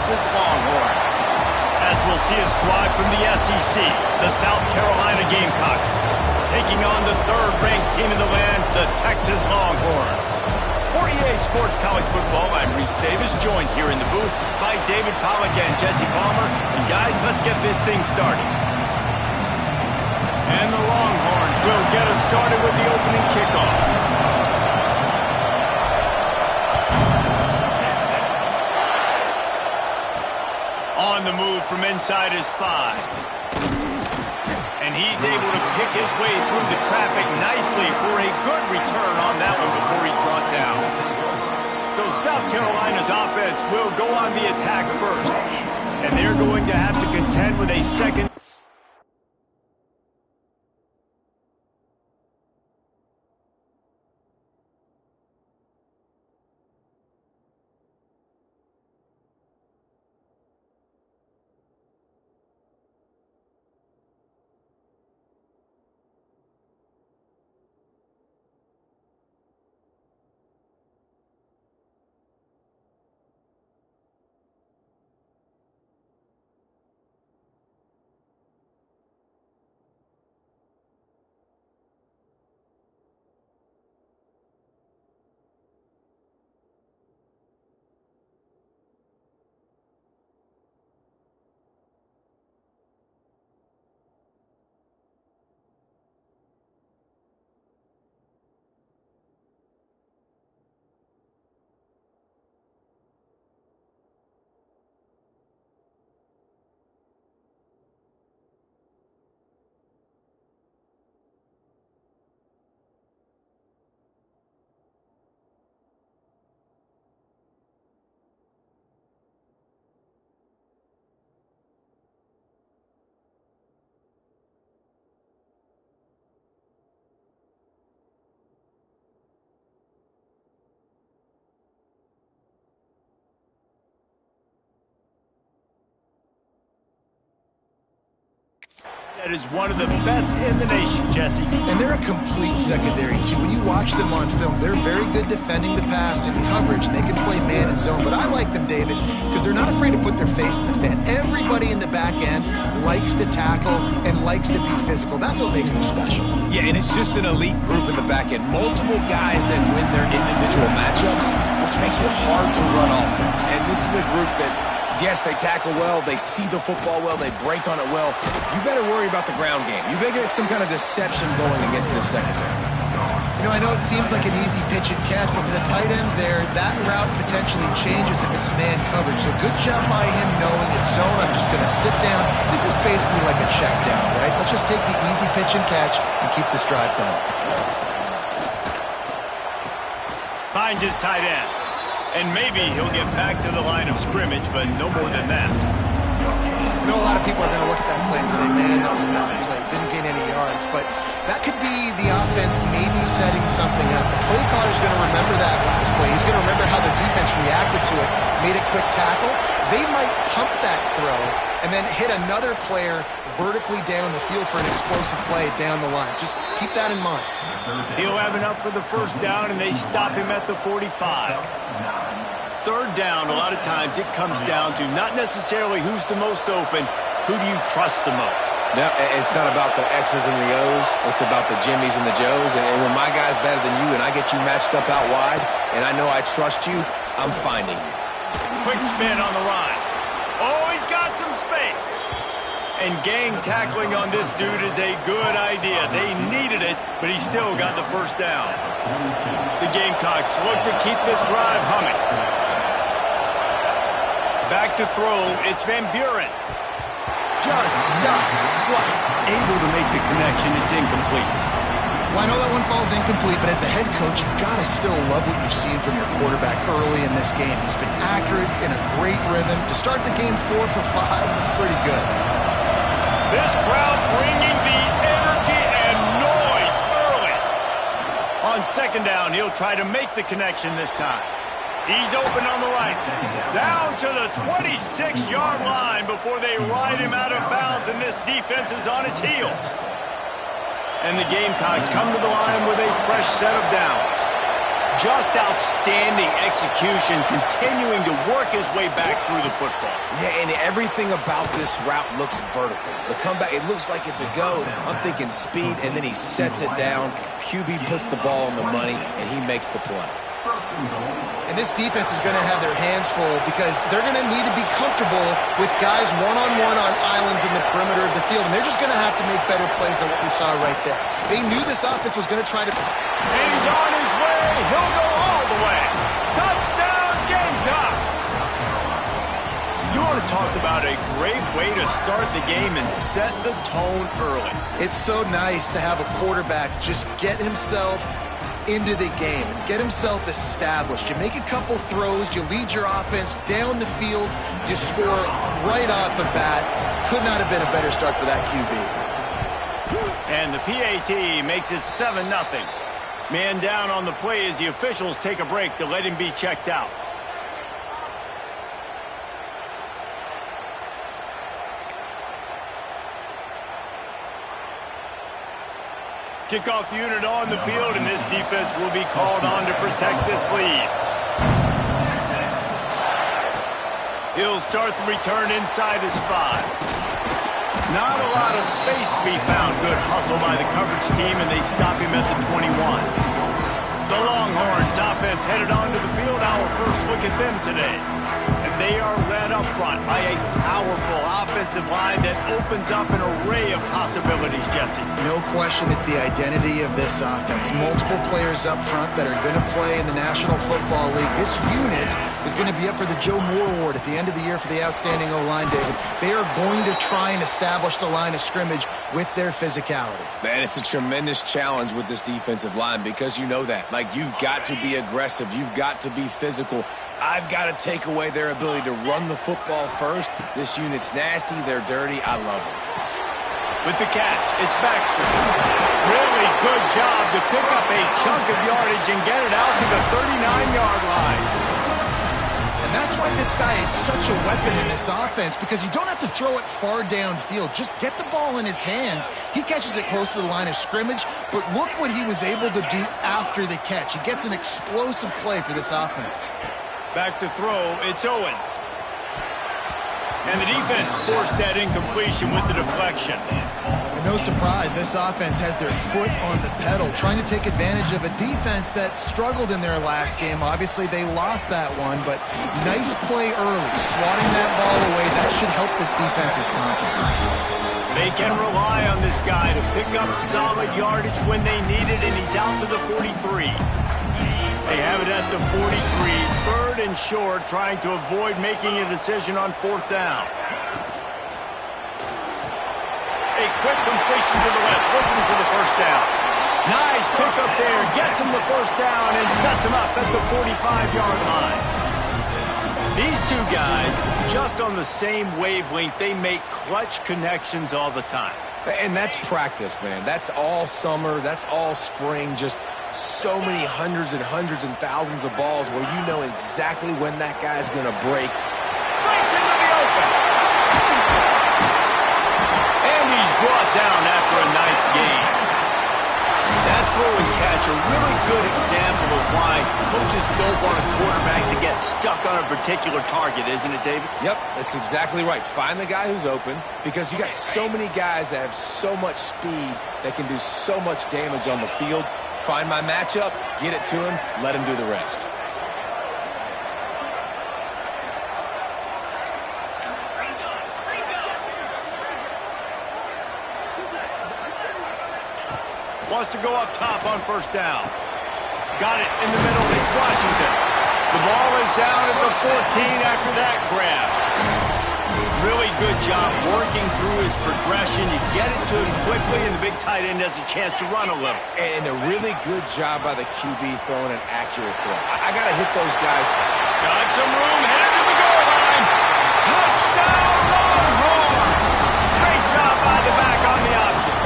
Texas Longhorns. As we'll see a squad from the SEC, the South Carolina Gamecocks, taking on the third-ranked team in the land, the Texas Longhorns. For EA Sports College Football, I'm Reese Davis, joined here in the booth by David Pollack and Jesse Palmer. And guys, let's get this thing started. And the Longhorns will get us started with the opening kickoff. On the move from inside his 5. And he's able to pick his way through the traffic nicely for a good return on that one before he's brought down. So South Carolina's offense will go on the attack first. And they're going to have to contend with a second. That is one of the best in the nation, Jesse. And they're a complete secondary, too. When you watch them on film, they're very good defending the pass and coverage. They can play man and zone. But I like them, David, because they're not afraid to put their face in the fan. Everybody in the back end likes to tackle and likes to be physical. That's what makes them special. Yeah, and it's just an elite group in the back end. Multiple guys that win their individual matchups, which makes it hard to run offense. And this is a group that, yes, they tackle well, they see the football well, they break on it well. You better worry about the ground game. You better get some kind of deception going against this secondary. You know, I know it seems like an easy pitch and catch, but for the tight end there, that route potentially changes if it's man coverage. So good job by him knowing it's zone. I'm just going to sit down. This is basically like a check down, right? Let's just take the easy pitch and catch and keep this drive going. Finds his tight end. And maybe he'll get back to the line of scrimmage, but no more than that. I know a lot of people are going to look at that play and say, man, that was a bad play. Didn't gain any yards. But that could be the offense maybe setting something up. The play caller's going to remember that last play. He's going to remember how the defense reacted to it, made a quick tackle. They might pump that throw and then hit another player vertically down the field for an explosive play down the line. Just keep that in mind. He'll have enough for the first down, and they stop him at the 45. Third down, a lot of times it comes down to not necessarily who's the most open, who do you trust the most? No, it's not about the X's and the O's. It's about the Jimmies and the Joes. And when my guy's better than you and I get you matched up out wide, and I know I trust you, I'm finding you. Quick spin on the run. Oh, he's got some space. And gang tackling on this dude is a good idea. They needed it, but he still got the first down. The Gamecocks look to keep this drive humming. Back to throw, it's Van Buren. Just not quite able to make the connection. It's incomplete. Well, I know that one falls incomplete, but as the head coach, you've got to still love what you've seen from your quarterback early in this game. He's been accurate, in a great rhythm. To start the game 4 for 5, that's pretty good. This crowd bringing the energy and noise early. On second down, he'll try to make the connection this time. He's open on the right. Down to the 26-yard line before they ride him out of bounds, and this defense is on its heels. And the Gamecocks come to the line with a fresh set of downs. Just outstanding execution, continuing to work his way back through the football. Yeah, and everything about this route looks vertical. The comeback, it looks like it's a go. I'm thinking speed, and then he sets it down. QB puts the ball on the money, and he makes the play. And this defense is going to have their hands full because they're going to need to be comfortable with guys one-on-one on islands in the perimeter of the field, and they're just going to have to make better plays than what we saw right there. They knew this offense was going to try to... And he's on his way. He'll go all the way. Touchdown, Gamecocks! You want to talk about a great way to start the game and set the tone early. It's so nice to have a quarterback just get himself into the game, get himself established. You make a couple throws, you lead your offense down the field, you score right off the bat. Could not have been a better start for that QB. And the PAT makes it 7-0. Man down on the play as the officials take a break to let him be checked out. Kickoff unit on the field, and this defense will be called on to protect this lead. He'll start the return inside his 5. Not a lot of space to be found. Good hustle by the coverage team, and they stop him at the 21. The Longhorns offense headed onto the field. Our first look at them today. And they are led up front by a powerful offensive line that opens up an array of possibilities, Jesse. No question it's the identity of this offense. Multiple players up front that are going to play in the National Football League. This unit is going to be up for the Joe Moore Award at the end of the year for the outstanding O-line, David. They are going to try and establish the line of scrimmage with their physicality. Man, it's a tremendous challenge with this defensive line because you know that. Like, you've got to be aggressive. You've got to be physical. I've got to take away their ability to run the football first. This unit's nasty. They're dirty. I love them. With the catch, it's Baxter. Really good job to pick up a chunk of yardage and get it out to the 39-yard line. And that's why this guy is such a weapon in this offense, because you don't have to throw it far downfield. Just get the ball in his hands. He catches it close to the line of scrimmage, but look what he was able to do after the catch. He gets an explosive play for this offense. Back to throw, it's Owens. And the defense forced that incompletion with the deflection. And no surprise, this offense has their foot on the pedal, trying to take advantage of a defense that struggled in their last game. Obviously, they lost that one, but nice play early, swatting that ball away. That should help this defense's confidence. They can rely on this guy to pick up solid yardage when they need it, and he's out to the 43. They have it at the 43, 3rd and short, trying to avoid making a decision on 4th down. A quick completion to the left, looking for the 1st down. Nice pickup there, gets him the 1st down and sets him up at the 45-yard line. These two guys, just on the same wavelength, they make clutch connections all the time. And that's practice, man. That's all summer. That's all spring. Just so many hundreds and thousands of balls where you know exactly when that guy's going to break. Breaks into the open. And he's brought down after a nice gain. That throw and catch, a really good example of why coaches don't want a quarterback to get stuck on a particular target, isn't it, David? Yep, that's exactly right. Find the guy who's open, because you got so many guys that have so much speed that can do so much damage on the field. Find my matchup, get it to him, let him do the rest. Wants to go up top on 1st down. Got it in the middle. It's Washington. The ball is down at the 14 after that grab. Really good job working through his progression. You get it to him quickly, and the big tight end has a chance to run a little. And a really good job by the QB throwing an accurate throw. I got to hit those guys. Got some room, headed to the goal line. Touchdown, Longhorn! Great job by the back on the option.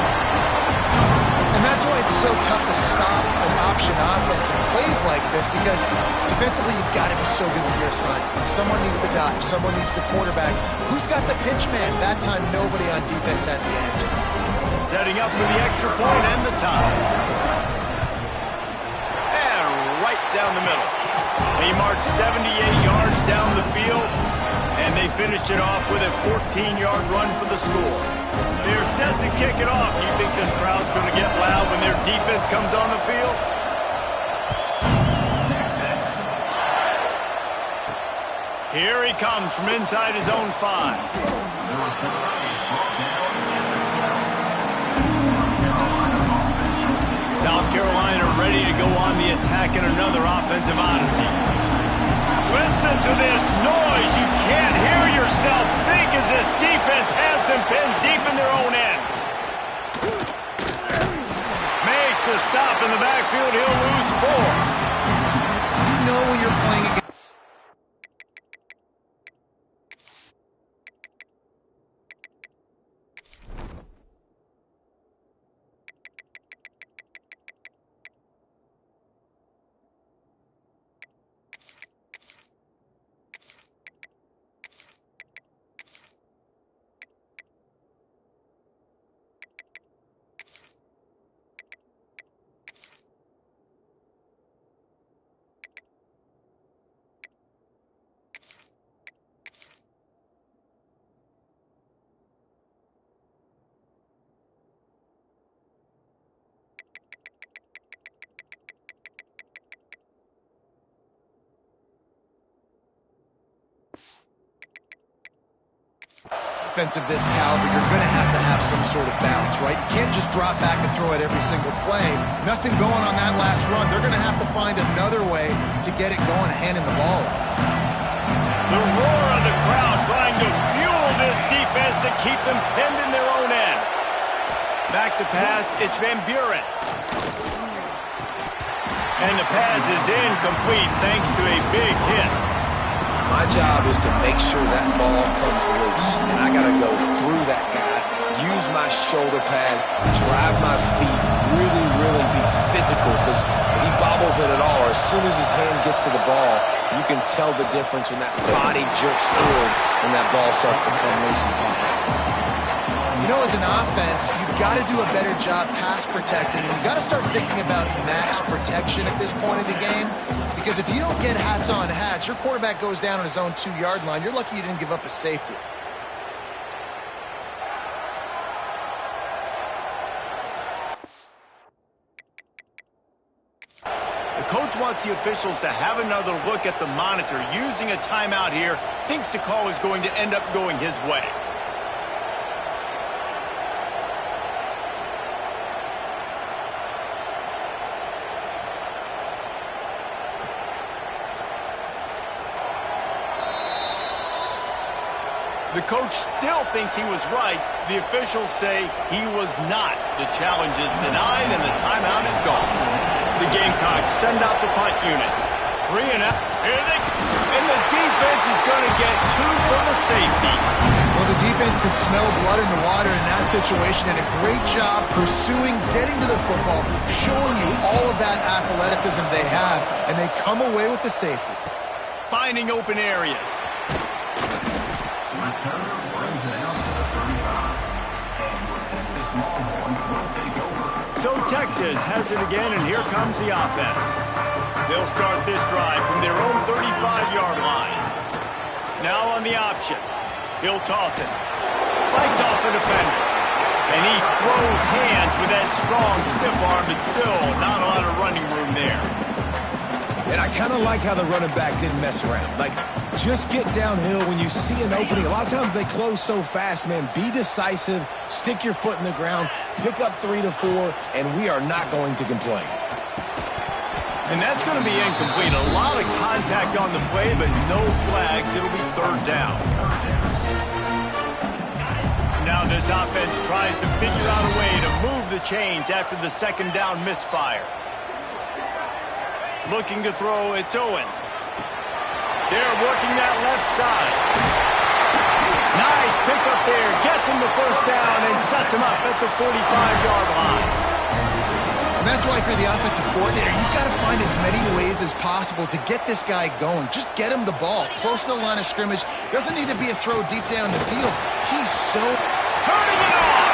And that's why it's so tough to stop an option offense in plays like this, because defensively you've got to be so good with your assignments. Someone needs the dive, someone needs the quarterback. Who's got the pitch man? That time nobody on defense had the answer. Setting up for the extra point and the tie. And right down the middle. They marched 78 yards down the field, and they finished it off with a 14-yard run for the score. They're set to kick it off. You think this crowd's going to get loud when their defense comes on the field? Here he comes from inside his own 5. South Carolina ready to go on the attack in another offensive odyssey. Listen to this noise. You can't hear yourself think as this defense has them pinned deep in their own end. Makes a stop in the backfield. He'll lose 4. You know when you're playing against of this caliber, you're going to have some sort of balance, right? You can't just drop back and throw it every single play. Nothing going on that last run. They're going to have to find another way to get it going, handing the ball off. The roar of the crowd trying to fuel this defense to keep them pinned in their own end. Back to pass, it's Van Buren. And the pass is incomplete thanks to a big hit. My job is to make sure that ball comes loose, and I got to go through that guy, use my shoulder pad, drive my feet, really be physical, because if he bobbles it at all, or as soon as his hand gets to the ball, you can tell the difference when that body jerks forward and that ball starts to come loose and pop. You know, as an offense, you've got to do a better job pass protecting, and you've got to start thinking about max protection at this point of the game. Because if you don't get hats on hats, your quarterback goes down on his own 2-yard line. You're lucky you didn't give up a safety. The coach wants the officials to have another look at the monitor. Using a timeout here, thinks the call is going to end up going his way. The coach still thinks he was right. The officials say he was not. The challenge is denied, and the timeout is gone. The Gamecocks send out the punt unit. 3 and out. Here they go. And the defense is going to get 2 for the safety. Well, the defense could smell blood in the water in that situation, and a great job pursuing, getting to the football, showing you all of that athleticism they have, and they come away with the safety. Finding open areas. So Texas has it again, and here comes the offense. They'll start this drive from their own 35-yard line. Now on the option. He'll toss it. Fights off a defender. And he throws hands with that strong, stiff arm, but still not a lot of running room there. And I kind of like how the running back didn't mess around. Like, just get downhill when you see an opening. A lot of times they close so fast, man. Be decisive, stick your foot in the ground, pick up 3 to 4, and we are not going to complain. And that's going to be incomplete. A lot of contact on the play, but no flags. It'll be 3rd down. Now this offense tries to figure out a way to move the chains after the 2nd down misfire. Looking to throw, it's Owens. They're working that left side. Nice pickup there. Gets him the 1st down and sets him up at the 45-yard line. And that's why for the offensive coordinator, you've got to find as many ways as possible to get this guy going. Just get him the ball close to the line of scrimmage. Doesn't need to be a throw deep down the field. He's so... Turning it on.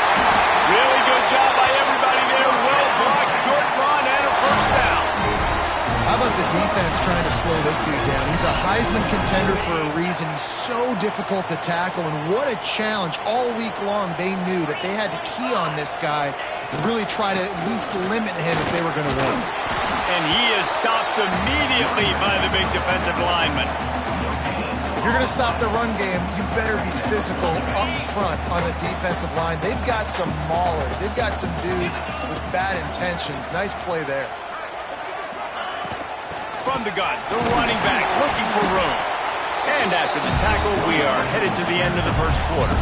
Really good job by everybody there. Well blocked, good run, and a 1st down. I How about the defense trying to slow this dude down? He's a Heisman contender for a reason. He's so difficult to tackle, and what a challenge. All week long, they knew that they had to key on this guy and really try to at least limit him if they were going to win. And he is stopped immediately by the big defensive lineman. If you're going to stop the run game, you better be physical up front on the defensive line. They've got some maulers. They've got some dudes with bad intentions. Nice play there. From the gun, the running back looking for room. And after the tackle, we are headed to the end of the first quarter.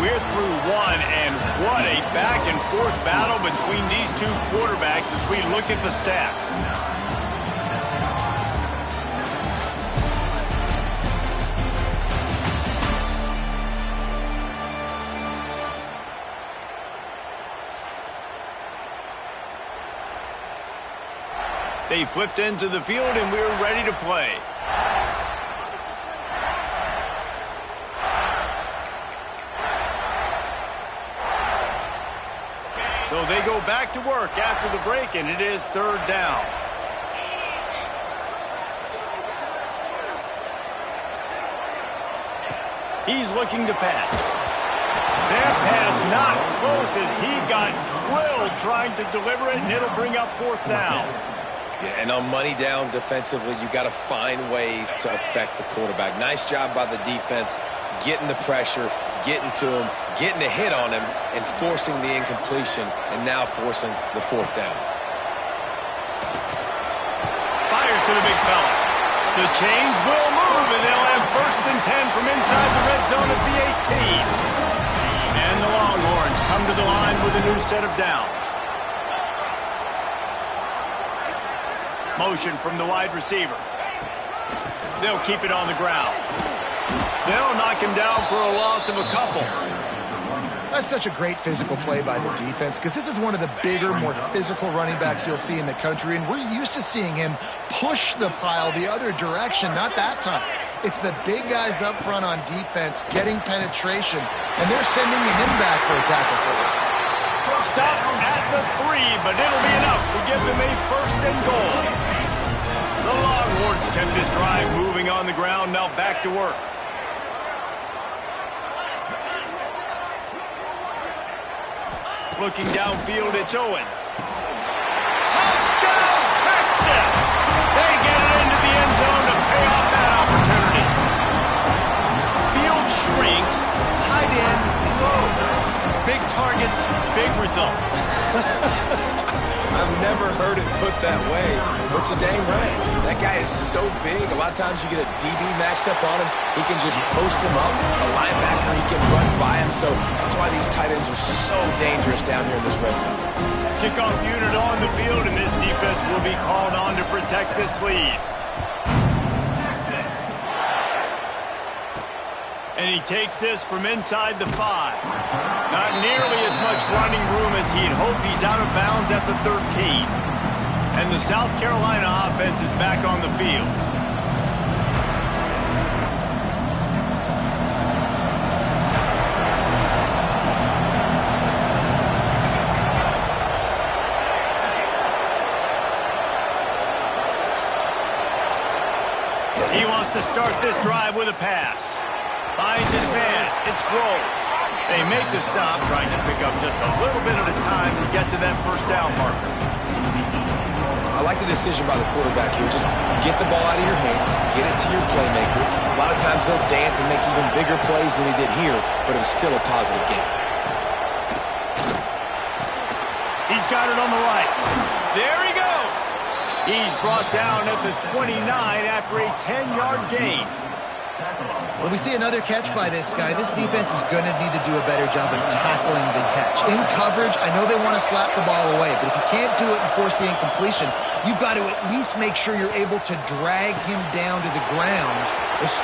We're through one, and what a back-and-forth battle between these two quarterbacks as we look at the stats. They flipped into the field, and we're ready to play. So they go back to work after the break, and it is third down. He's looking to pass. That pass not close as he got drilled trying to deliver it, and it'll bring up fourth down. Yeah, and on money down defensively, you got to find ways to affect the quarterback. Nice job by the defense, getting the pressure, getting to him, getting a hit on him, and forcing the incompletion, and now forcing the fourth down. Fires to the big fella. The chains will move, and they'll have first and 10 from inside the red zone at the 18. And the Longhorns come to the line with a new set of downs. Motion from the wide receiver. They'll keep it on the ground. They'll knock him down for a loss of a couple. That's such a great physical play by the defense because this is one of the bigger, more physical running backs you'll see in the country, and we're used to seeing him push the pile the other direction. Not that time. It's the big guys up front on defense getting penetration, and they're sending him back for a tackle for it. Stop at the 3, but it'll be enough to give them a first and goal. The Longhorns kept this drive moving on the ground, now back to work. Looking downfield, it's Owens. Touchdown, Texas! They get it into the end zone to pay off that opportunity. Field shrinks, tight end blows. Big targets, big results. I've never heard it put that way, but you're dang right. That guy is so big. A lot of times you get a DB matched up on him. He can just post him up. A linebacker, he can run by him. So that's why these tight ends are so dangerous down here in this red zone. Kickoff unit on the field, and this defense will be called on to protect this lead. And he takes this from inside the 5. Not nearly as much running room as he'd hoped. He's out of bounds at the 13. And the South Carolina offense is back on the field. He wants to start this drive with a pass. Finds his man. It's Grove. They make the stop, trying to pick up just a little bit at a time to get to that first down marker. I like the decision by the quarterback here. Just get the ball out of your hands, get it to your playmaker. A lot of times he'll dance and make even bigger plays than he did here, but it was still a positive game. He's got it on the right. There he goes. He's brought down at the 29 after a 10-yard gain. When we see another catch by this guy, this defense is going to need to do a better job of tackling the catch. In coverage, I know they want to slap the ball away, but if you can't do it and force the incompletion, you've got to at least make sure you're able to drag him down to the ground. It's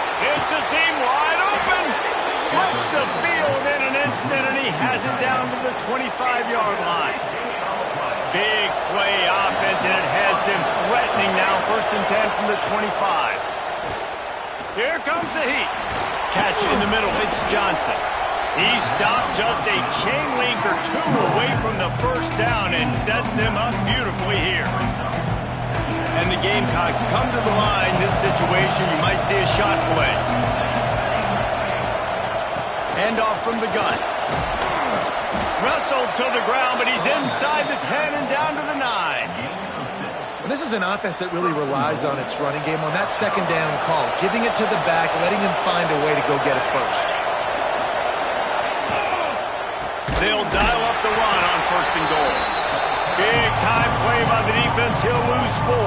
a seam wide open. Flips the field in an instant, and he has it down to the 25-yard line. Big play offense, and it has them threatening now. First and 10 from the 25. Here comes the heat. Catch in the middle. It's Johnson. He stopped just a chain link or two away from the first down and sets them up beautifully here. And the Gamecocks come to the line. This situation, you might see a shot play. Handoff from the gun. Wrestled to the ground, but he's inside the 10 and down to the 9. This is an offense that really relies on its running game on that second down call, giving it to the back, letting him find a way to go get it first. They'll dial up the run on first and goal. Big time play by the defense. He'll lose 4.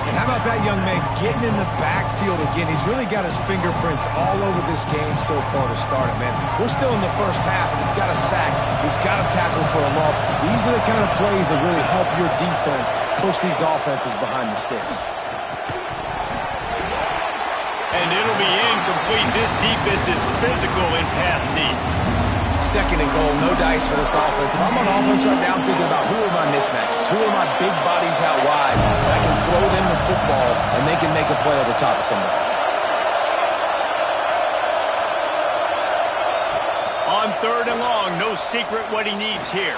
And how about that young man getting in the backfield again? He's really got his fingerprints all over this game so far to start it, man. We're still in the first half, and he's got a sack. He's got a tackle for a loss. These are the kind of plays that really help your defense push these offenses behind the sticks. And it'll be incomplete. This defense is physical in pass deep. Second and goal, no dice for this offense. If I'm on offense right now, I'm thinking about who are my mismatches? Who are my big bodies out wide? I can throw them the football, and they can make a play over top of somebody. On third and long, no secret what he needs here.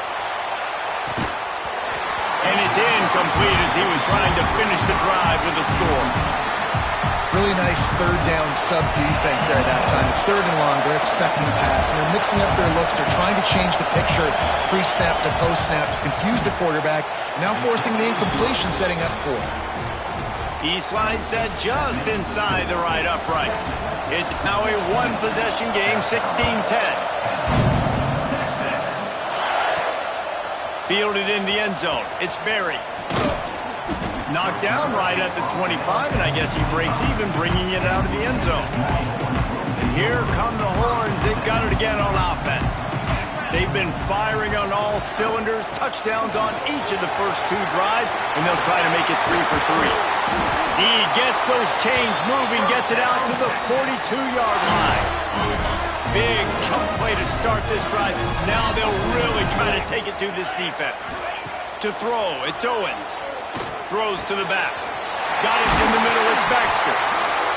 And it's incomplete as he was trying to finish the drive with a score. Really nice third down sub-defense there that time. It's third and long. They're expecting pass, and they're mixing up their looks. They're trying to change the picture pre-snap to post-snap to confuse the quarterback, now forcing the incompletion, setting up fourth. He slides that just inside the right upright. It's now a one-possession game, 16-10. Fielded in the end zone. It's Berry. Knocked down right at the 25, and I guess he breaks even, bringing it out of the end zone. And here come the Horns. They've got it again on offense. They've been firing on all cylinders, touchdowns on each of the first 2 drives, and they'll try to make it 3 for 3. He gets those chains moving, gets it out to the 42-yard line. Big chunk play to start this drive. Now they'll really try to take it to this defense. To throw, it's Owens. Throws to the back. Got it in the middle, it's Baxter.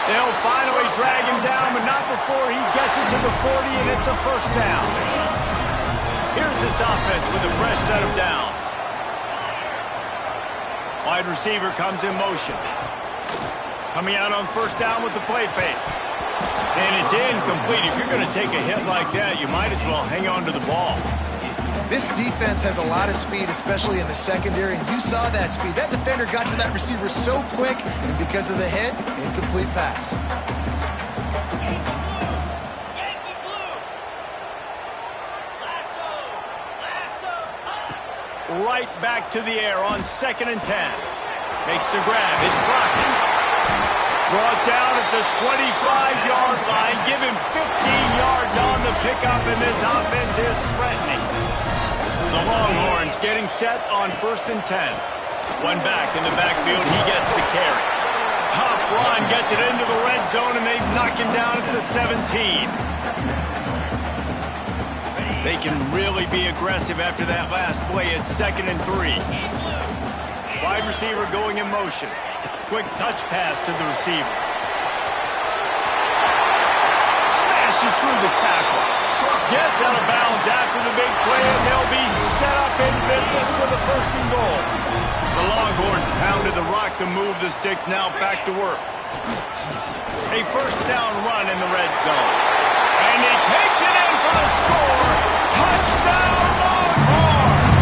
They'll finally drag him down, but not before he gets it to the 40, and it's a first down. Here's this offense with a fresh set of downs. Wide receiver comes in motion. Coming out on first down with the play fake. And it's incomplete. If you're going to take a hit like that, you might as well hang on to the ball. This defense has a lot of speed, especially in the secondary, and you saw that speed. That defender got to that receiver so quick, and because of the hit, incomplete pass. Right back to the air on 2nd and 10. Makes the grab. It's Rocket. Brought down at the 25-yard line. Give him 15 yards on the pickup, and this offense is threatening. The Longhorns getting set on 1st and 10. One back in the backfield. He gets the carry. Tough run. Gets it into the red zone, and they knock him down at the 17. They can really be aggressive after that last play. It's 2nd and 3. Wide receiver going in motion. Quick touch pass to the receiver. Smashes through the tackle. Gets out of bounds after the big play, and they'll be set up in business with a 1st and goal. The Longhorns pounded the rock to move the sticks, now back to work. A first down run in the red zone. And he takes it in for the score. Touchdown, Longhorns!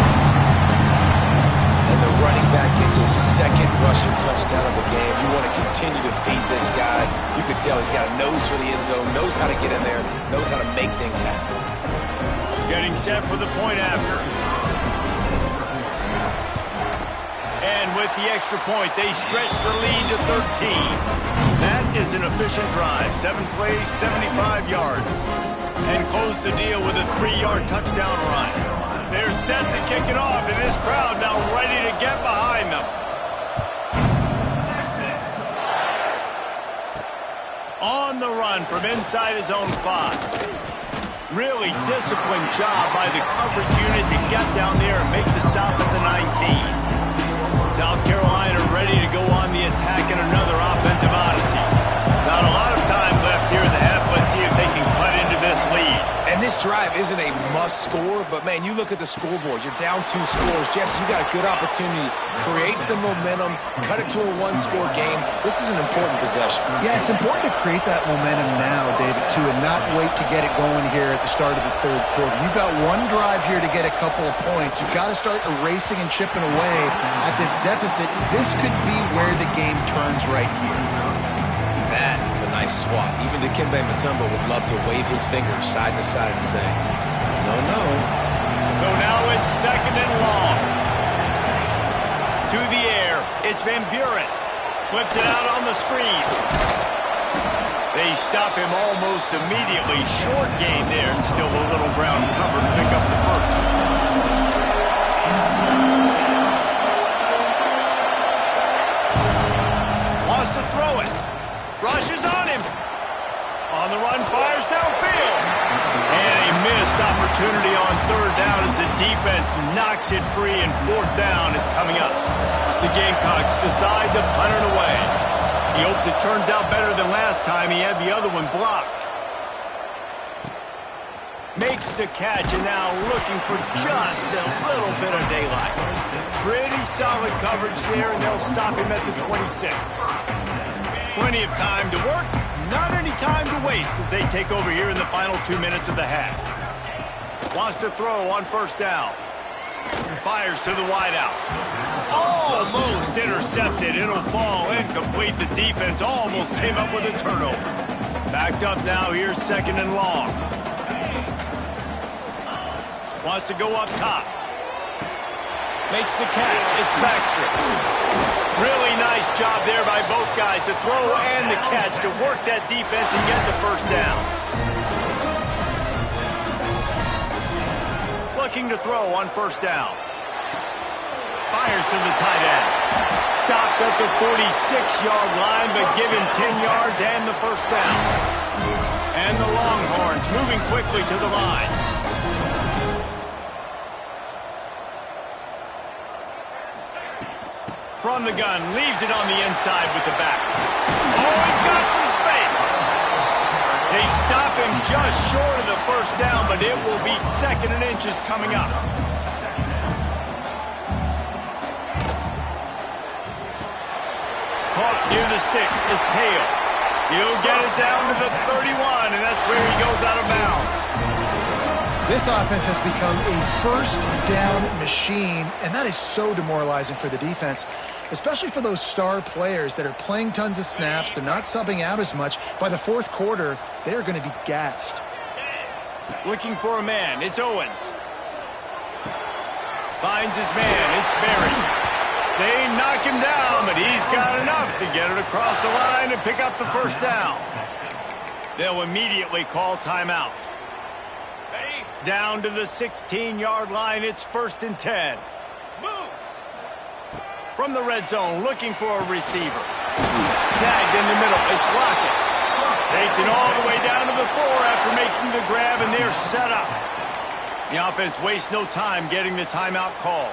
And the running back gets his 2nd rushing touchdown of the game. You want to continue to feed this guy. You can tell he's got a nose for the end zone, knows how to get in there, knows how to make things happen. Getting set for the point after. And with the extra point, they stretch the lead to 13. That is an efficient drive. 7 plays, 75 yards. And close the deal with a 3-yard touchdown run. They're set to kick it off, and this crowd now ready to get behind them. On the run from inside his own 5. Really disciplined job by the coverage unit to get down there and make the stop at the 19. South Carolina ready to go on the attack in another offensive odyssey. Not a lot of time left here in the half. Let's see if they can cut into this lead. drive isn't a must score, but, man, you look at the scoreboard. You're down 2 scores. Jesse, you got a good opportunity. Create some momentum. Cut it to a 1-score game. This is an important possession. Yeah, it's important to create that momentum now, David, too, and not wait to get it going here at the start of the third quarter. You've got one drive here to get a couple of points. You've got to start erasing and chipping away at this deficit. This could be where the game turns right here. That was a nice swat. Even Dikembe Mutombo would love to wave his fingers side to side and say, no, no. So now it's 2nd and long. To the air, it's Van Buren. Flips it out on the screen. They stop him almost immediately. Short gain there, and still a little ground cover to pick up the first. Wants to throw it. Rushes on him. On the run, fires downfield. And a missed opportunity on 3rd down as the defense knocks it free, and 4th down is coming up. The Gamecocks decide to punt it away. He hopes it turns out better than last time. He had the other one blocked. Makes the catch, and now looking for just a little bit of daylight. Pretty solid coverage there, and they'll stop him at the 26. Plenty of time to work, not any time to waste as they take over here in the final 2 minutes of the half. Wants to throw on 1st down. Fires to the wideout. Almost intercepted. It'll fall incomplete. The defense almost came up with a turnover. Backed up now. Here's 2nd and long. Wants to go up top. Makes the catch. It's Baxter. Really nice job there by both guys to throw and the catch to work that defense and get the 1st down. Looking to throw on 1st down. Fires to the tight end. Stopped at the 46-yard line, but give him 10 yards and the 1st down. And the Longhorns moving quickly to the line. From the gun, leaves it on the inside with the back. Oh, he's got some space. They stop him just short of the 1st down, but it will be 2nd and inches coming up. Caught near the sticks. It's Hale. He'll get it down to the 31, and that's where he goes out of bounds. This offense has become a 1st down machine, and that is so demoralizing for the defense, especially for those star players that are playing tons of snaps. They're not subbing out as much. By the 4th quarter, they are going to be gassed. Looking for a man. It's Owens. Finds his man. It's Berry. They knock him down, but he's got enough to get it across the line and pick up the 1st down. They'll immediately call timeout. Down to the 16-yard line, it's 1st and 10. Moves. From the red zone, looking for a receiver. Snagged in the middle, it's Lockett. Takes it all the way down to the 4 after making the grab, and they're set up. The offense wastes no time getting the timeout call.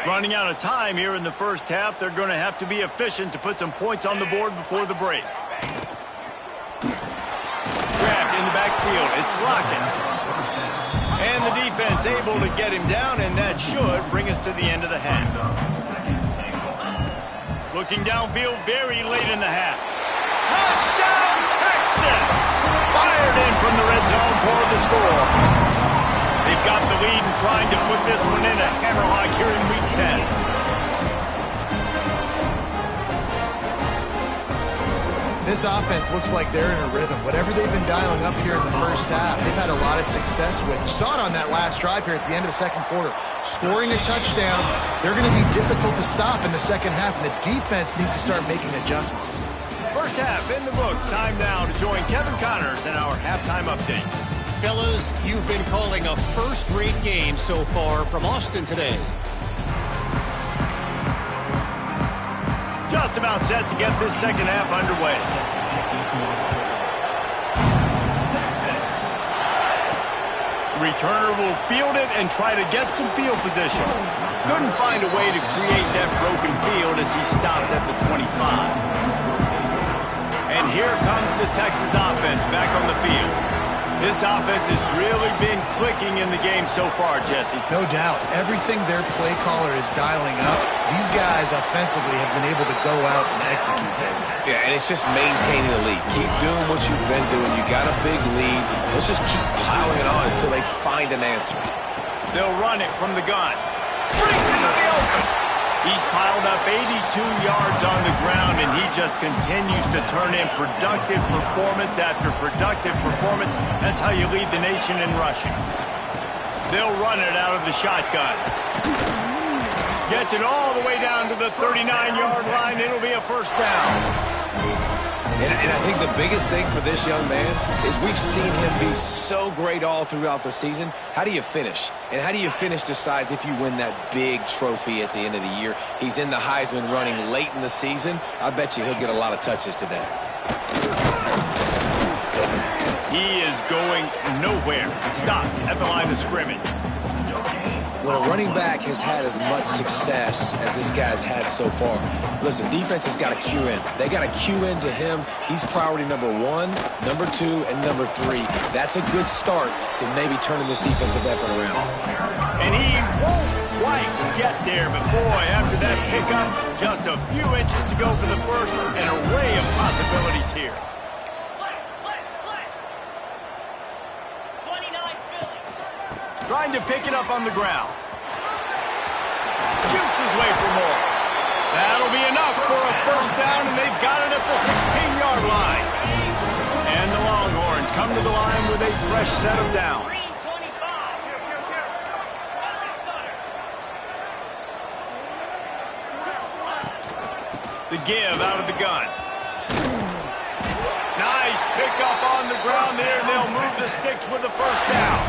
Running out of time here in the 1st half, they're going to have to be efficient to put some points on the board before the break. In the backfield, it's Lockett. And the defense able to get him down, and that should bring us to the end of the half. Looking downfield very late in the half. Touchdown, Texas! Fired in from the red zone for the score. They've got the lead and trying to put this one in a hammerlock here in Week 10. This offense looks like they're in a rhythm. Whatever they've been dialing up here in the 1st half, they've had a lot of success with. You saw it on that last drive here at the end of the 2nd quarter. Scoring a touchdown, they're going to be difficult to stop in the 2nd half, and the defense needs to start making adjustments. 1st half in the books. Time now to join Kevin Connors in our halftime update. Fellas, you've been calling a first-rate game so far from Austin today. Just about set to get this 2nd half underway. Returner will field it and try to get some field position. Couldn't find a way to create that broken field as he stopped at the 25. And here comes the Texas offense back on the field. This offense has really been clicking in the game so far, Jesse. No doubt. Everything their play caller is dialing up, these guys offensively have been able to go out and execute. Yeah, and it's just maintaining the lead. Keep doing what you've been doing. You got a big lead. Let's just keep piling it on until they find an answer. They'll run it from the gun. Brings it to the open. He's piled up 82 yards on the ground, and he just continues to turn in productive performance after productive performance. That's how you lead the nation in rushing. They'll run it out of the shotgun. Gets it all the way down to the 39-yard line. It'll be a first down. And I think the biggest thing for this young man is we've seen him be so great all throughout the season. How do you finish? And how do you finish decides if you win that big trophy at the end of the year. He's in the Heisman running late in the season. I bet you he'll get a lot of touches today. He is going nowhere. Stop at the line of scrimmage. When a running back has had as much success as this guy's had so far, listen, defense has got to cue in. They got to cue in to him. He's priority number 1, number 2, and number 3. That's a good start to maybe turning this defensive effort around. And he won't quite get there, but boy, after that pickup, just a few inches to go for the first, an array of possibilities here. Trying to pick it up on the ground. Shoots his way for more. That'll be enough for a first down, and they've got it at the 16-yard line. And the Longhorns come to the line with a fresh set of downs. The give out of the gun. Nice pickup on the ground there, and they'll move the sticks with the first down.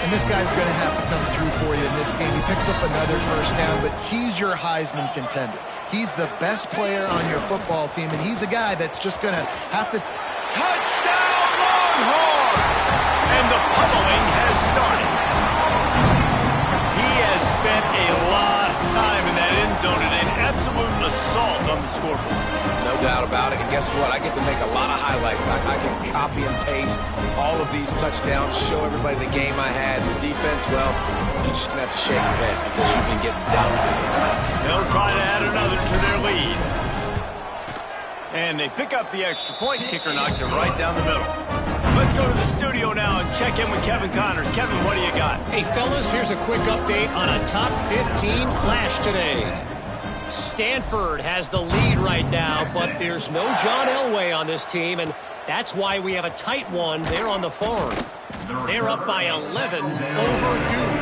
And this guy's going to have to come through for you in this game. He picks up another first down, but he's your Heisman contender. He's the best player on your football team, and he's a guy that's just going to have to... Touchdown, Longhorns! And the pummeling has started. He has spent a lot of time in that end zone and an absolute assault on the scoreboard. No doubt about it. And guess what? I get to make a lot of highlights. I can copy and paste all of these touchdowns, show everybody the game I had. The defense, well, you're just going to have to shake your head because you've been getting dominated. They'll try to add another to their lead. And they pick up the extra point. Kicker knocked it right down the middle. Let's go to the studio now and check in with Kevin Connors. Kevin, what do you got? Hey, fellas, here's a quick update on a top 15 clash today. Stanford has the lead right now, but there's no John Elway on this team, and that's why we have a tight one there on the farm. They're up by 11 over Duke.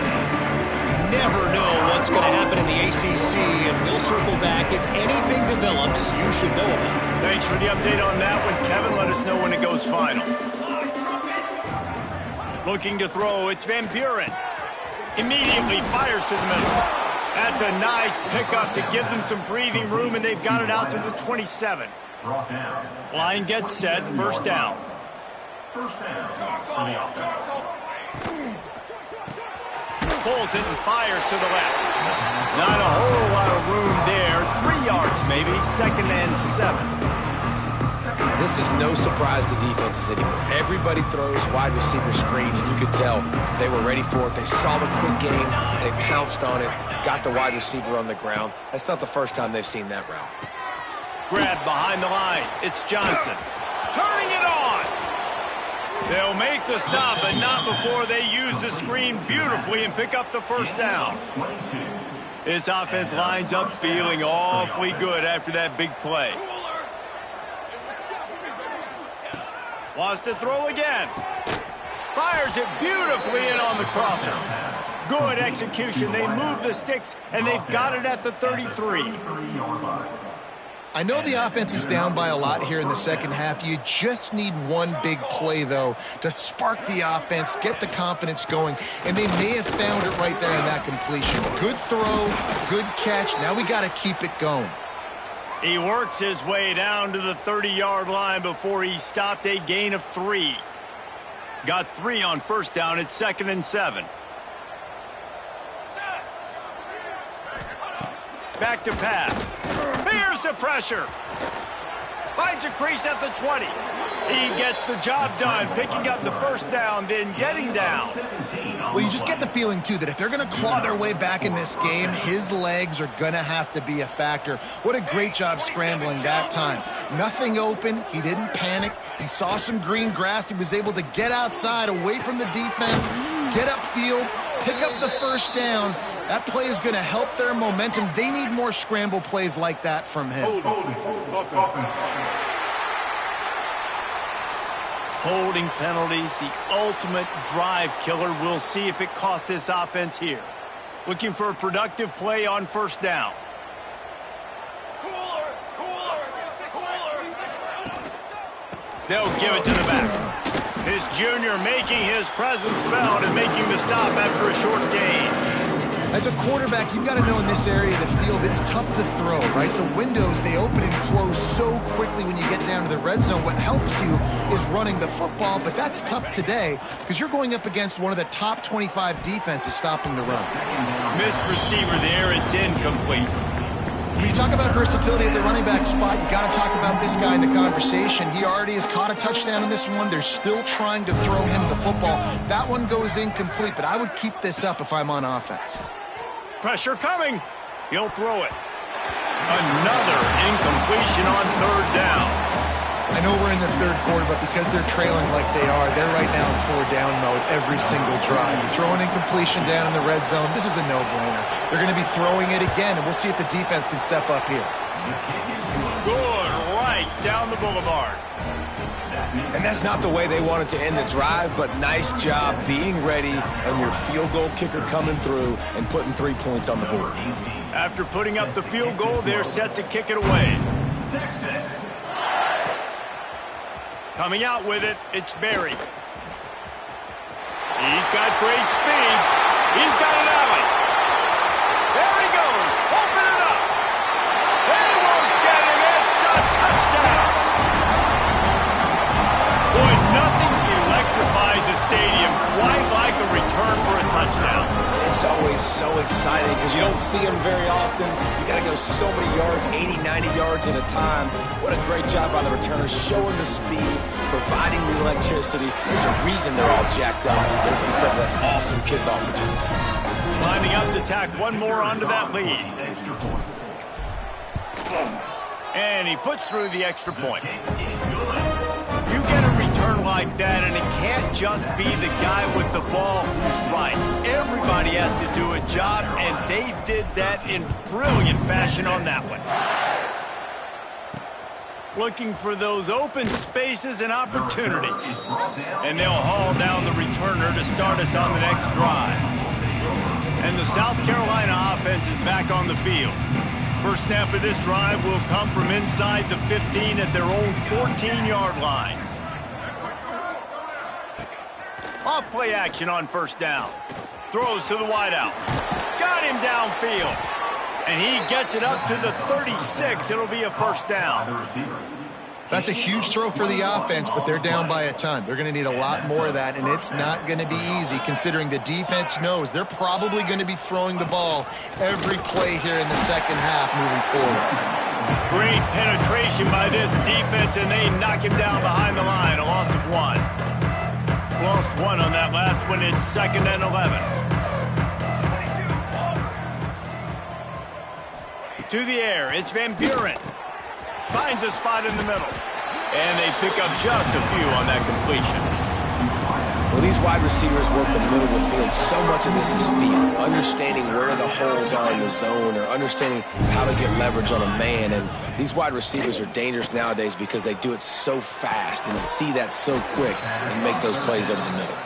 Never know what's going to happen in the ACC, and we'll circle back if anything develops you should know about. Thanks for the update on that one, Kevin. Let us know when it goes final. Looking to throw, it's Van Buren. Immediately fires to the middle. That's a nice pickup to give them some breathing room, and they've got it out to the 27. Line gets set, first down. Pulls it and fires to the left. Not a whole lot of room there. 3 yards maybe, 2nd and 7. This is no surprise to defenses anymore. Everybody throws wide receiver screens, and you could tell they were ready for it. They saw the quick game. They pounced on it, got the wide receiver on the ground. That's not the first time they've seen that route. Grab behind the line. It's Johnson. Turning it on. They'll make the stop, but not before they use the screen beautifully and pick up the first down. This offense lines up feeling awfully good after that big play. Wants to throw again. Fires it beautifully in on the crosser. Good execution. They move the sticks, and they've got it at the 33. I know the offense is down by a lot here in the second half. You just need one big play, though, to spark the offense, get the confidence going, and they may have found it right there in that completion. Good throw, good catch. Now we got to keep it going. He works his way down to the 30-yard line before he stopped a gain of 3. Got 3 on first down. It's 2nd and 7. Back to pass. Here's the pressure. Finds a crease at the 20. He gets the job done, picking up the first down, then getting down. Well, you just get the feeling, too, that if they're going to claw their way back in this game, his legs are going to have to be a factor. What a great job scrambling that time. Nothing open. He didn't panic. He saw some green grass. He was able to get outside, away from the defense, get upfield, pick up the first down. That play is going to help their momentum. They need more scramble plays like that from him. Holding penalties, the ultimate drive killer. We'll see if it costs this offense here. Looking for a productive play on first down. They'll give it to the back. His junior making his presence felt and making the stop after a short gain. As a quarterback, you've got to know in this area of the field, it's tough to throw, right? The windows, they open and close so quickly when you get down to the red zone. What helps you is running the football, but that's tough today because you're going up against one of the top 25 defenses stopping the run. Missed receiver there, it's incomplete. When you talk about versatility at the running back spot, you got to talk about this guy in the conversation. He already has caught a touchdown in this one. They're still trying to throw him the football. That one goes incomplete, but I would keep this up if I'm on offense. Pressure coming. He'll throw it. Another incompletion on third down. I know we're in the third quarter, but because they're trailing like they are, they're right now in 4-down mode every single drive. You throw an incompletion down in the red zone, this is a no-brainer. They're going to be throwing it again, and we'll see if the defense can step up here. Good right down the boulevard. And that's not the way they wanted to end the drive, but nice job being ready and your field goal kicker coming through and putting 3 points on the board. After putting up the field goal, they're set to kick it away. Coming out with it, it's Berry. He's got great speed. He's got an alley. There he goes. Open it up. They won't get him. It's a touchdown. Boy, nothing electrifies a stadium quite like a return for a touchdown. It's always so exciting because you don't see them very often. You got to go so many yards, 80, 90 yards at a time. What a great job by the returners, showing the speed, providing the electricity. There's a reason they're all jacked up. It's because of that awesome kickoff return. Lining up to tack one more onto that lead. And he puts through the extra point. You get a return like that, and it can't just be the guy with the ball who's right. Everybody has to do a job, and they did that in brilliant fashion on that one. Looking for those open spaces and opportunities. And they'll haul down the returner to start us on the next drive. And the South Carolina offense is back on the field. First snap of this drive will come from inside the 15 at their own 14-yard line. Off play action on first down. Throws to the wideout. Got him downfield. And he gets it up to the 36. It'll be a first down. That's a huge throw for the offense, but they're down by a ton. They're going to need a lot more of that, and it's not going to be easy considering the defense knows they're probably going to be throwing the ball every play here in the second half moving forward. Great penetration by this defense, and they knock him down behind the line. A loss of 1. Lost 1 on that last one. It's 2nd and 11. To the air, it's Van Buren. Finds a spot in the middle. And they pick up just a few on that completion. Well, these wide receivers work the middle of the field. So much of this is feel, understanding where the holes are in the zone or understanding how to get leverage on a man. And these wide receivers are dangerous nowadays because they do it so fast and see that so quick and make those plays over the middle.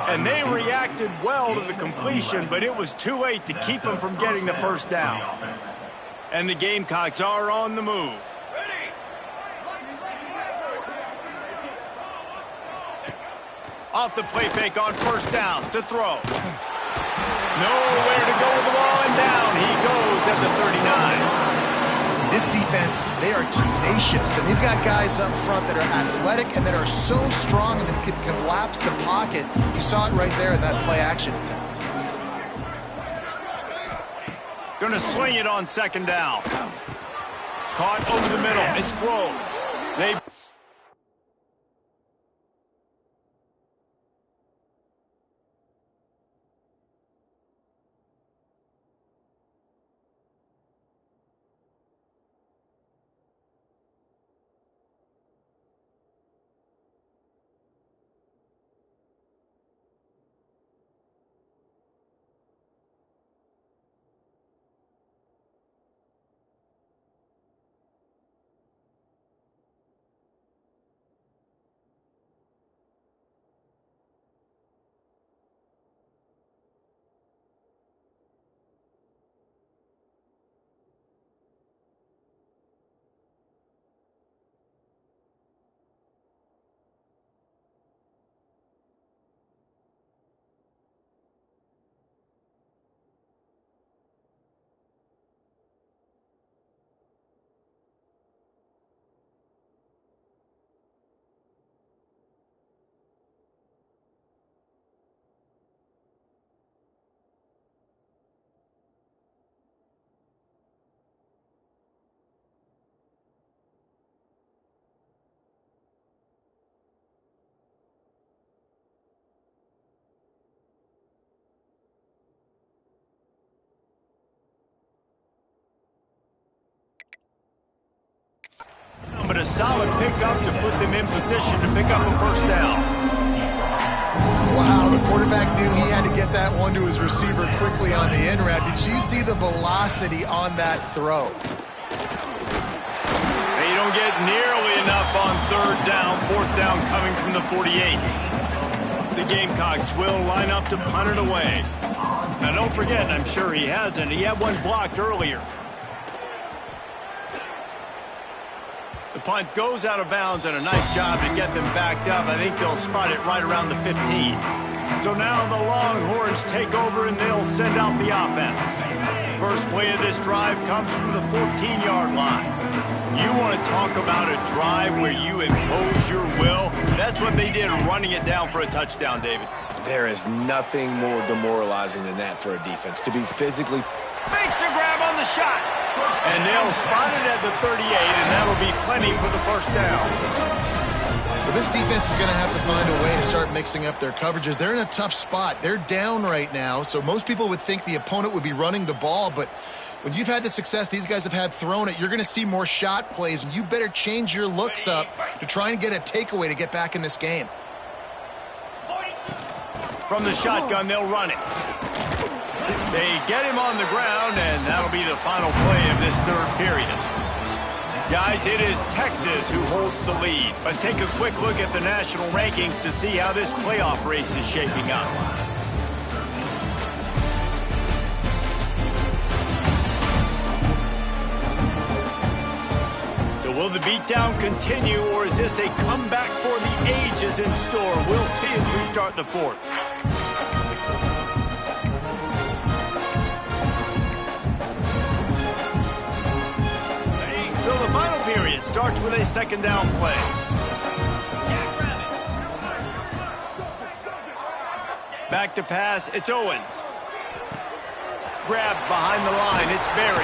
And they reacted well to the completion, but it was too late to keep them from getting the first down. And the Gamecocks are on the move. Off the play fake on first down to throw. Nowhere to go with the ball, and down he goes at the 39. This defense, they are tenacious, and they've got guys up front that are athletic and that are so strong and that can collapse the pocket. You saw it right there in that play action attempt. Going to sling it on second down. Caught over the middle. It's Grove. solid pickup to put them in position to pick up a first down. Wow, the quarterback knew he had to get that one to his receiver quickly on the in route. Did you see the velocity on that throw? They don't get nearly enough on third down. Fourth down coming from the 48. The Gamecocks will line up to punt it away. Now don't forget, I'm sure he hasn't, he had one blocked earlier. The punt goes out of bounds, and a nice job to get them backed up. I think they'll spot it right around the 15. So now the Longhorns take over, and they'll send out the offense. First play of this drive comes from the 14-yard line. You want to talk about a drive where you impose your will? That's what they did, running it down for a touchdown, David. There is nothing more demoralizing than that for a defense, to be physically... Makes a grab on the shot. And they'll spot it at the 38, and that'll be plenty for the first down. Well, this defense is going to have to find a way to start mixing up their coverages. They're in a tough spot. They're down right now, so most people would think the opponent would be running the ball, but when you've had the success these guys have had throwing it, you're going to see more shot plays, and you better change your looks up to try and get a takeaway to get back in this game. From the shotgun, they'll run it. They get him on the ground, and that'll be the final play of this third period. Guys, it is Texas who holds the lead. Let's take a quick look at the national rankings to see how this playoff race is shaping up. So will the beatdown continue, or is this a comeback for the ages in store? We'll see as we start the fourth. So the final period starts with a second down play. Back to pass, it's Owens. Grabbed behind the line, it's Berry.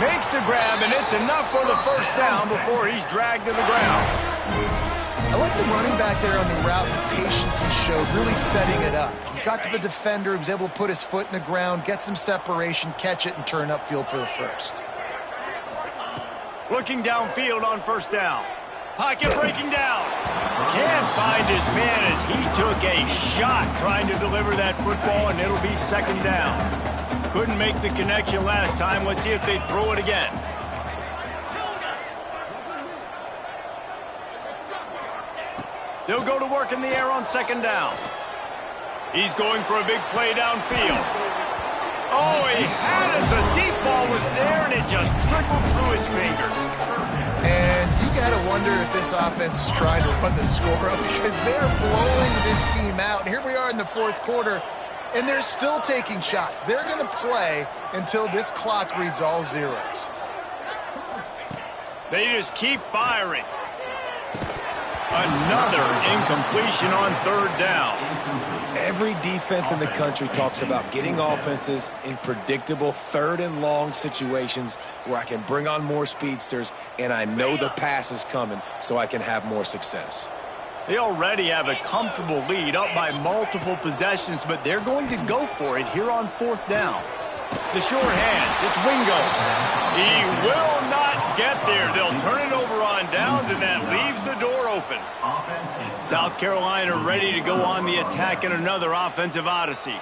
Makes the grab, and it's enough for the first down before he's dragged to the ground. I like the running back there on the route, the patience he showed, really setting it up. He got to the defender, he was able to put his foot in the ground, get some separation, catch it, and turn upfield for the first. Looking downfield on first down. Pocket breaking down. Can't find his man as he took a shot trying to deliver that football, and it'll be second down. Couldn't make the connection last time. Let's see if they throw it again. They'll go to work in the air on second down. He's going for a big play downfield. Oh, he had it. The deep ball was there, and it just trickled through his fingers. And you got to wonder if this offense is trying to run the score up, because they're blowing this team out. And here we are in the fourth quarter, and they're still taking shots. They're going to play until this clock reads all zeros. They just keep firing. Another incompletion on third down. Every defense in the country talks about getting offenses in predictable third and long situations where I can bring on more speedsters and I know the pass is coming so I can have more success. They already have a comfortable lead, up by multiple possessions, but they're going to go for it here on fourth down. The short hands, it's Wingo. He will not get there. They'll turn it over on downs, and that leaves the door open. South Carolina ready to go on the attack in another offensive odyssey.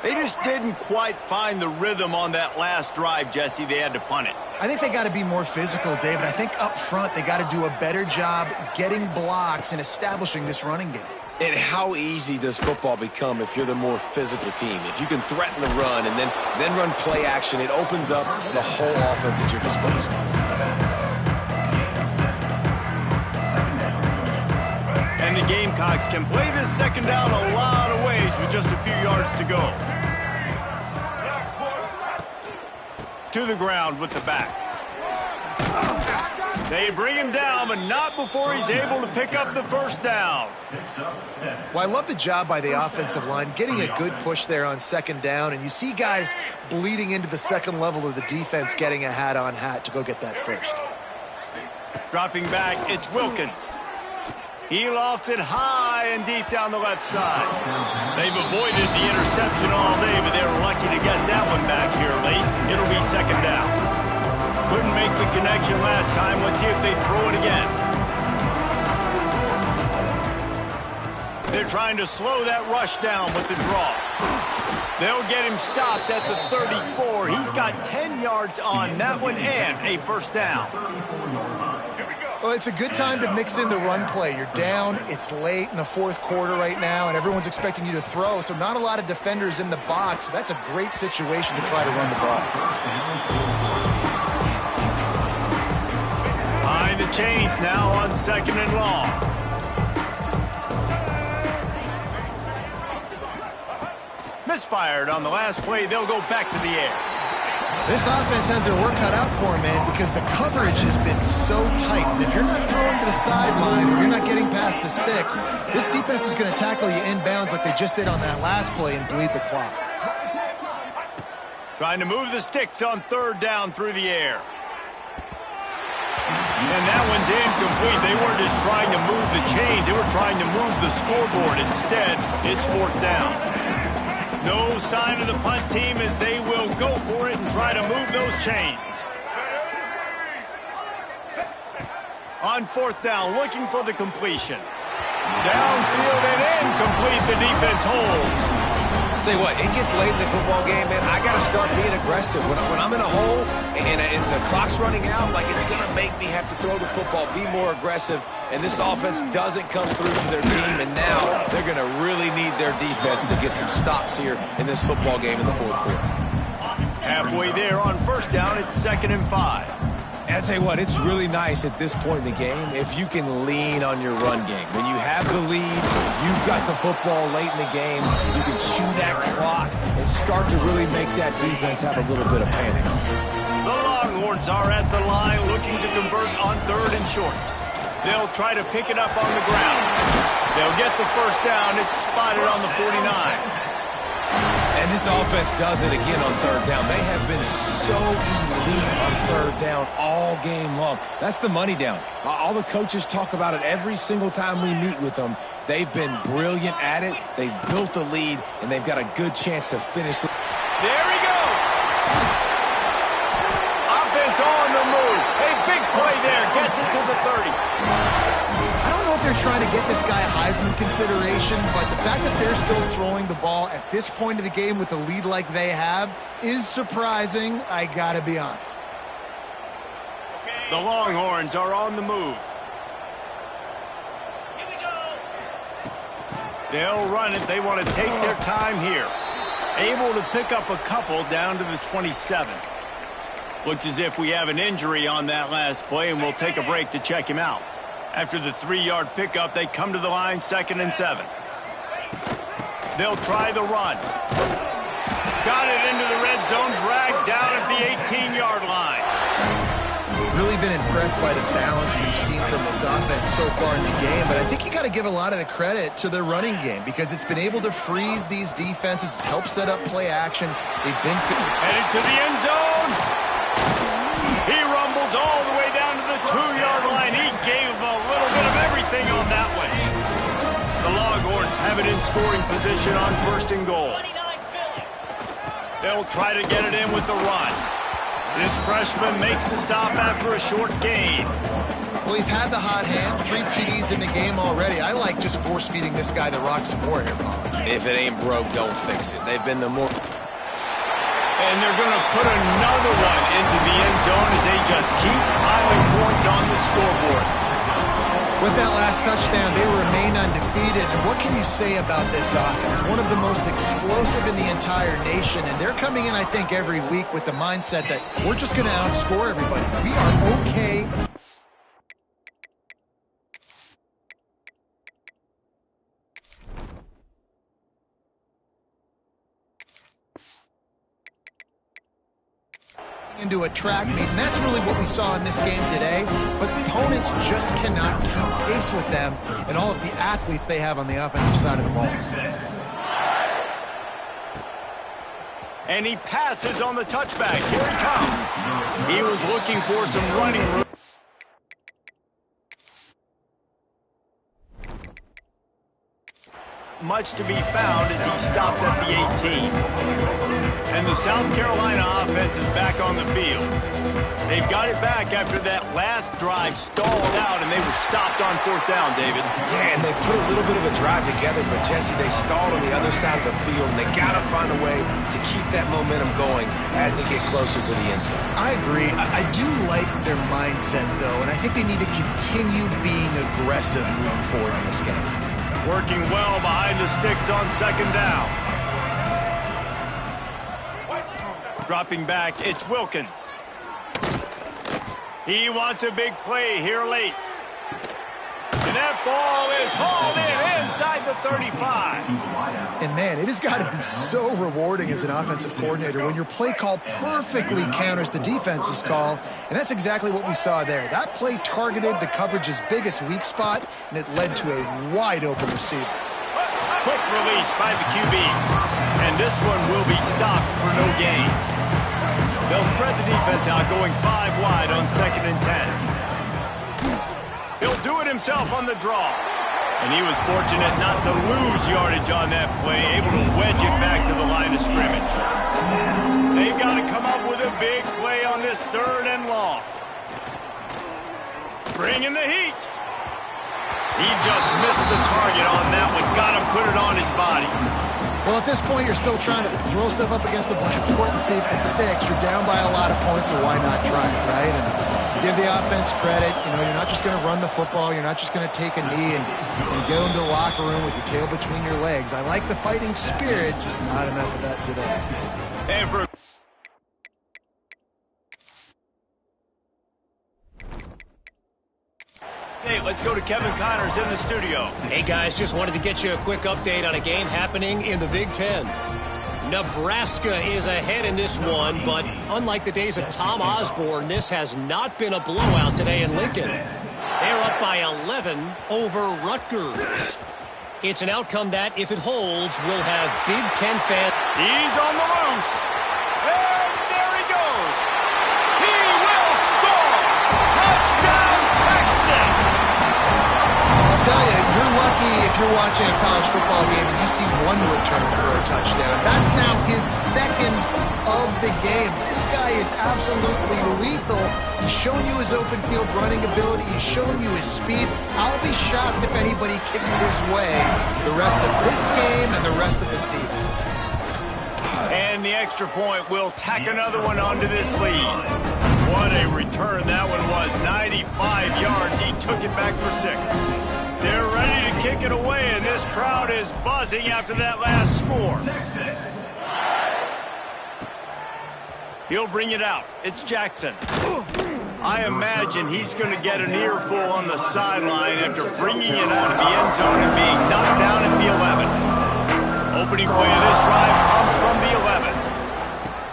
They just didn't quite find the rhythm on that last drive, Jesse. They had to punt it. I think they got to be more physical, David. I think up front they got to do a better job getting blocks and establishing this running game. And how easy does football become if you're the more physical team? If you can threaten the run and then run play action, it opens up the whole offense at your disposal. And the Gamecocks can play this second down a lot of ways with just a few yards to go. To the ground with the back. They bring him down, but not before he's able to pick up the first down. Well, I love the job by the offensive line, getting a good push there on second down, and you see guys bleeding into the second level of the defense, getting a hat-on-hat to go get that first. Dropping back, it's Wilkins. He lofts it high and deep down the left side. They've avoided the interception all day, but they were lucky to get that one back here late. It'll be second down. Couldn't make the the connection last time. Let's see if they throw it again. They're trying to slow that rush down with the draw. They'll get him stopped at the 34. He's got 10 yards on that one and a first down. Well, it's a good time to mix in the run play. You're down, it's late in the fourth quarter right now, and everyone's expecting you to throw, so not a lot of defenders in the box. So that's a great situation to try to run the ball. Behind the chains now on 2nd and long. Misfired on the last play. They'll go back to the air. This offense has their work cut out for them, man, because the coverage has been so tight. And if you're not throwing to the sideline or you're not getting past the sticks, this defense is going to tackle you inbounds like they just did on that last play and bleed the clock. Trying to move the sticks on 3rd down through the air. And that one's incomplete. They weren't just trying to move the chains. They were trying to move the scoreboard. Instead, it's 4th down. No sign of the punt team as they will go for it and try to move those chains. On 4th down, looking for the completion. Downfield and incomplete. The defense holds. Tell you what, it gets late in the football game, man. I got to start being aggressive. When I'm in a hole and the clock's running out, like, it's going to make me have to throw the football, be more aggressive. And this offense doesn't come through for their team, and now they're going to really need their defense to get some stops here in this football game in the fourth quarter. Halfway there on 1st down, it's 2nd and 5. And I tell you what, it's really nice at this point in the game if you can lean on your run game. When you have the lead, you've got the football late in the game, you can chew that clock and start to really make that defense have a little bit of panic. The Longhorns are at the line looking to convert on 3rd and short. They'll try to pick it up on the ground. They'll get the first down. It's spotted on the 49. And this offense does it again on 3rd down. They have been so elite on 3rd down all game long. That's the money down. All the coaches talk about it every single time we meet with them. They've been brilliant at it. They've built the lead, and they've got a good chance to finish it. There he goes. Offense on the move. A big play there. Gets it to the 30. I don't know if they're trying to get this guy Heisman consideration, but the fact that they're still throwing the ball at this point of the game with a lead like they have is surprising, I gotta be honest. The Longhorns are on the move. They'll run it. They want to take their time here. Able to pick up a couple down to the 27. Looks as if we have an injury on that last play, and we'll take a break to check him out. After the 3-yard pickup, they come to the line, 2nd and 7. They'll try the run. Got it into the red zone, dragged down at the 18-yard line. Really been impressed by the balance we've seen from this offense so far in the game, but I think you got to give a lot of the credit to their running game because it's been able to freeze these defenses, help set up play action. They've been headed to the end zone. He rumbles all the way down to the 2-yard line. He gave a little bit of everything on that one. The Longhorns have it in scoring position on 1st and goal. They'll try to get it in with the run. This freshman makes the stop after a short gain. Well, he's had the hot hand, 3 TDs in the game already. I like just force-feeding this guy the rock some more here, Paul. If it ain't broke, don't fix it. They've been the more... And they're going to put another one into the end zone as they just keep piling points on the scoreboard. With that last touchdown, they remain undefeated. And what can you say about this offense? One of the most explosive in the entire nation. And they're coming in, I think, every week with the mindset that we're just going to outscore everybody. We are okay. Into a track meet, and that's really what we saw in this game today, but opponents just cannot keep pace with them and all of the athletes they have on the offensive side of the ball. And he passes on the touchback. Here he comes. He was looking for some running room. Much to be found as he stopped at the 18. And And the South Carolina offense is back on the field. They've got it back after that last drive stalled out, and they were stopped on 4th down, David. Yeah, and they put a little bit of a drive together, but, Jesse, they stalled on the other side of the field, and they got to find a way to keep that momentum going as they get closer to the end zone. I agree. I do like their mindset, though, and I think they need to continue being aggressive moving forward in this game. Working well behind the sticks on 2nd down. Dropping back, it's Wilkins. He wants a big play here late. And that ball is hauled in inside the 35. And, man, it has got to be so rewarding as an offensive coordinator when your play call perfectly counters the defense's call, and that's exactly what we saw there. That play targeted the coverage's biggest weak spot, and it led to a wide-open receiver. Quick release by the QB. And this one will be stopped for no gain. They'll spread the defense out, going 5 wide on 2nd and 10. He'll do it himself on the draw. And he was fortunate not to lose yardage on that play, able to wedge it back to the line of scrimmage. They've got to come up with a big play on this 3rd and long. Bring in the heat. He just missed the target on that one. Got to put it on his body. Well, at this point, you're still trying to throw stuff up against the blackboard and see if it sticks. You're down by a lot of points, so why not try it, right? And give the offense credit. You know, you're not just going to run the football. You're not just going to take a knee and go into the locker room with your tail between your legs. I like the fighting spirit, just not enough of that today. And for Hey, let's go to Kevin Connors in the studio. Hey, guys, just wanted to get you a quick update on a game happening in the Big Ten. Nebraska is ahead in this one, but unlike the days of Tom Osborne, this has not been a blowout today in Lincoln. They're up by 11 over Rutgers. It's an outcome that, if it holds, will have Big Ten fans. He's on the loose. And there he goes. He will score. Touchdown, Texas. I'll tell you, you're lucky if you're watching a college football game and you see one return for a touchdown. That's now his 2nd of the game. This guy is absolutely lethal. He's shown you his open field running ability. He's shown you his speed. I'll be shocked if anybody kicks his way the rest of this game and the rest of the season. And the extra point will tack another one onto this lead. What a return that one was. 95 yards. He took it back for 6. They're ready to kick it away, and this crowd is buzzing after that last score. He'll bring it out. It's Jackson. I imagine he's going to get an earful on the sideline after bringing it out of the end zone and being knocked down at the 11. Opening play of this drive comes from the 11.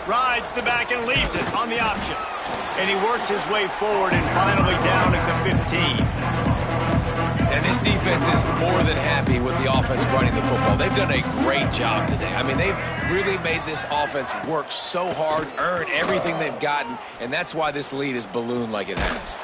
Rides the back and leaves it on the option. And he works his way forward and finally down at the 15. And this defense is more than happy with the offense running the football. They've done a great job today. I mean, they've really made this offense work so hard, earn everything they've gotten, and that's why this lead is ballooned like it has.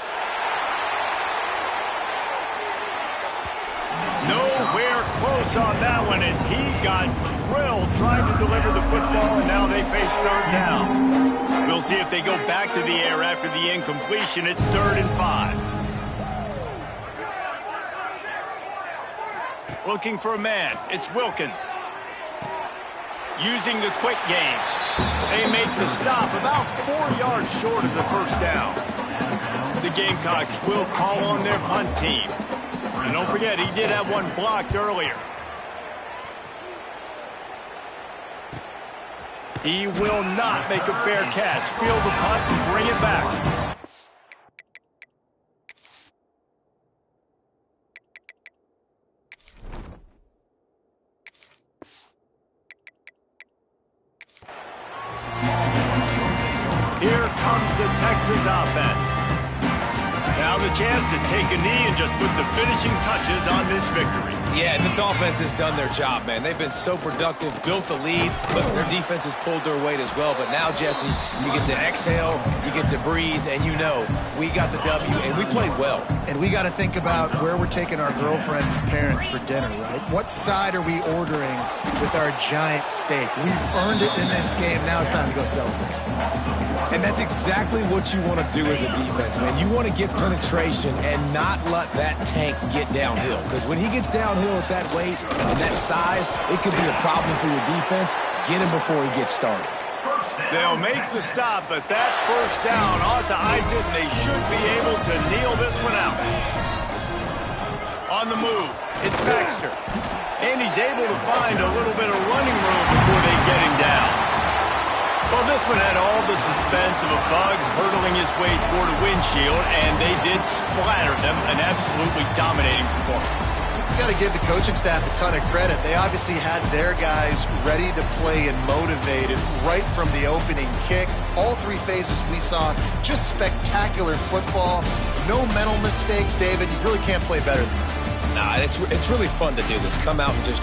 Nowhere close on that one as he got drilled trying to deliver the football, and now they face 3rd down. We'll see if they go back to the air after the incompletion. It's 3rd and 5. Looking for a man. It's Wilkins. Using the quick game. They make the stop about 4 yards short of the 1st down. The Gamecocks will call on their punt team. And don't forget, he did have one blocked earlier. He will not make a fair catch. Field the punt and bring it back. Here comes the Texas offense. Now the chance to take a knee and just put the finishing touches on this victory. Yeah, and this offense has done their job, man. They've been so productive, built the lead. Listen, their defense has pulled their weight as well. But now, Jesse, you get to exhale, you get to breathe, and you know we got the W, and we played well. And we got to think about where we're taking our girlfriend and parents for dinner, right? What side are we ordering with our giant steak? We've earned it in this game. Now it's time to go celebrate. And that's exactly what you want to do as a defense, man. You want to get penetration and not let that tank get downhill. Because when he gets downhill at that weight and that size, it could be a problem for your defense. Get him before he gets started. They'll make the stop, but that first down ought to ice it, and they should be able to kneel this one out. On the move, it's Baxter. And he's able to find a little bit of running room before they get him down. Well, this one had all the suspense of a bug hurtling his way toward a windshield, and they did splatter them, an absolutely dominating performance. You got to give the coaching staff a ton of credit. They obviously had their guys ready to play and motivated right from the opening kick. All three phases we saw, just spectacular football. No mental mistakes, David. You really can't play better than that. Nah, it's really fun to do this. Come out and just